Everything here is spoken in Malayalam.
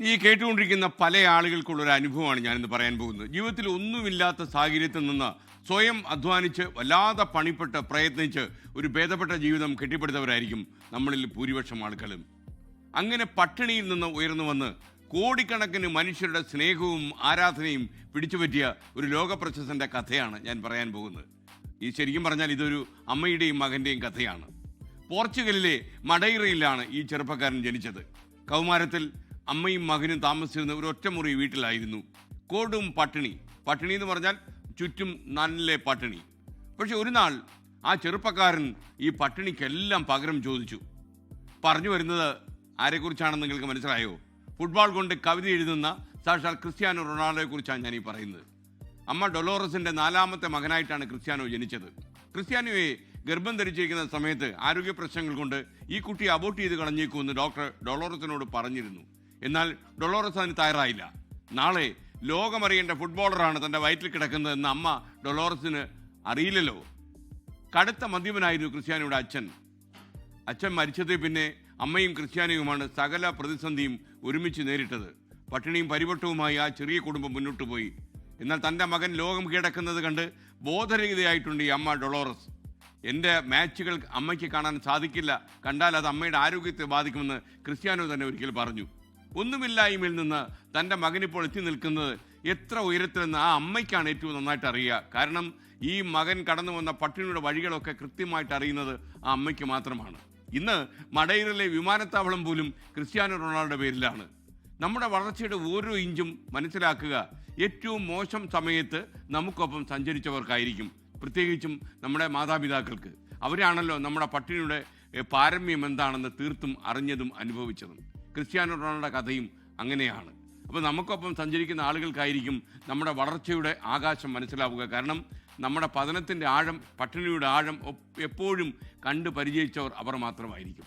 ഈ കേട്ടുകൊണ്ടിരിക്കുന്ന പല ആളുകൾക്കുള്ളൊരു അനുഭവമാണ് ഞാനിന്ന് പറയാൻ പോകുന്നത്. ജീവിതത്തിൽ ഒന്നുമില്ലാത്ത സാഹചര്യത്തിൽ നിന്ന് സ്വയം അധ്വാനിച്ച് വല്ലാതെ പണിപ്പെട്ട് പ്രയത്നിച്ച് ഒരു ഭേദപ്പെട്ട ജീവിതം കെട്ടിപ്പടുത്തവരായിരിക്കും നമ്മളിൽ ഭൂരിപക്ഷം ആളുകളും. അങ്ങനെ പട്ടിണിയിൽ നിന്ന് ഉയർന്നു വന്ന് കോടിക്കണക്കിന് മനുഷ്യരുടെ സ്നേഹവും ആരാധനയും പിടിച്ചുപറ്റിയ ഒരു ലോകപ്രശസ്തന്റെ കഥയാണ് ഞാൻ പറയാൻ പോകുന്നത്. ഈ ശരിക്കും പറഞ്ഞാൽ ഇതൊരു അമ്മയുടെയും മകൻ്റെയും കഥയാണ്. പോർച്ചുഗലിലെ മഡൈറയിലാണ് ഈ ചെറുപ്പക്കാരൻ ജനിച്ചത്. കൗമാരത്തിൽ അമ്മയും മകനും താമസിച്ചിരുന്ന ഒരു ഒറ്റമുറി വീട്ടിലായിരുന്നു. കൊടും പട്ടിണി എന്ന് പറഞ്ഞാൽ ചുറ്റും നല്ല പട്ടിണി. പക്ഷെ ഒരു നാൾ ആ ചെറുപ്പക്കാരൻ ഈ പട്ടിണിക്കെല്ലാം പകരം ചോദിച്ചു. പറഞ്ഞു വരുന്നത് ആരെക്കുറിച്ചാണെന്ന് നിങ്ങൾക്ക് മനസ്സിലായോ? ഫുട്ബോൾ കൊണ്ട് കവിത എഴുതുന്ന സാക്ഷാൽ ക്രിസ്ത്യാനോ റൊണാൾഡോയെ കുറിച്ചാണ് ഞാൻ ഈ പറയുന്നത്. അമ്മ ഡൊലോറസിന്റെ 4ാമത്തെ മകനായിട്ടാണ് ക്രിസ്ത്യാനോ ജനിച്ചത്. ക്രിസ്ത്യാനോയെ ഗർഭം ധരിച്ചിരിക്കുന്ന സമയത്ത് ആരോഗ്യ പ്രശ്നങ്ങൾ കൊണ്ട് ഈ കുട്ടി അബോർട്ട് ചെയ്ത് കളഞ്ഞേക്കുമെന്ന് ഡോക്ടർ ഡൊലോറസിനോട് പറഞ്ഞിരുന്നു. എന്നാൽ ഡൊലോറസ് അതിന് തയ്യാറായില്ല. നാളെ ലോകമറിയേണ്ട ഫുട്ബോളറാണ് തൻ്റെ വയറ്റിൽ കിടക്കുന്നതെന്ന് അമ്മ ഡൊലോറസിന് അറിയില്ലല്ലോ. കടുത്ത മദ്യപനായിരുന്നു ക്രിസ്ത്യാനോയുടെ അച്ഛൻ മരിച്ചത് പിന്നെ അമ്മയും ക്രിസ്ത്യാനോയുമാണ് സകല പ്രതിസന്ധിയും ഒരുമിച്ച് നേരിട്ടത്. പട്ടിണിയും പരിവട്ടവുമായി ആ ചെറിയ കുടുംബം മുന്നോട്ട് പോയി. എന്നാൽ തൻ്റെ മകൻ ലോകം കീഴടക്കുന്നത് കണ്ട് ബോധരഹിതയായിട്ടുണ്ട് ഈ അമ്മ ഡൊളോറസ്. എൻ്റെ മാച്ചുകൾ അമ്മയ്ക്ക് കാണാൻ സാധിക്കില്ല, കണ്ടാൽ അത് അമ്മയുടെ ആരോഗ്യത്തെ ബാധിക്കുമെന്ന് ക്രിസ്ത്യാനോ തന്നെ ഒരിക്കൽ പറഞ്ഞു. ഒന്നുമില്ലായ്മയിൽ നിന്ന് തൻ്റെ മകനിപ്പോൾ എത്തി നിൽക്കുന്നത് എത്ര ഉയരത്തിലെന്ന് ആ അമ്മയ്ക്കാണ് ഏറ്റവും നന്നായിട്ട് അറിയുക. കാരണം ഈ മകൻ കടന്നു വന്ന പട്ടിണിയുടെ വഴികളൊക്കെ കൃത്യമായിട്ട് അറിയുന്നത് ആ അമ്മയ്ക്ക് മാത്രമാണ്. ഇന്ന് മഡൈറയിലെ വിമാനത്താവളം പോലും ക്രിസ്ത്യാനോ റൊണാൾഡോയുടെ പേരിലാണ്. നമ്മുടെ വളർച്ചയുടെ ഓരോ ഇഞ്ചും മനസ്സിലാക്കുക ഏറ്റവും മോശം സമയത്ത് നമുക്കൊപ്പം സഞ്ചരിച്ചവർക്കായിരിക്കും, പ്രത്യേകിച്ചും നമ്മുടെ മാതാപിതാക്കൾക്ക്. അവരാണല്ലോ നമ്മുടെ പട്ടിണിയുടെ പാരമ്യം എന്താണെന്ന് തീർത്തും അറിഞ്ഞതും അനുഭവിച്ചതും. ക്രിസ്ത്യാനോ റൊണാൾഡോയുടെ കഥയും അങ്ങനെയാണ്. അപ്പോൾ നമുക്കൊപ്പം സഞ്ചരിക്കുന്ന ആളുകൾക്കായിരിക്കും നമ്മുടെ വളർച്ചയുടെ ആകാശം മനസ്സിലാവുക. കാരണം നമ്മുടെ പതനത്തിൻ്റെ ആഴം, പട്ടിണിയുടെ ആഴം എപ്പോഴും കണ്ട് പരിചയിച്ചവർ അവർ മാത്രമായിരിക്കും.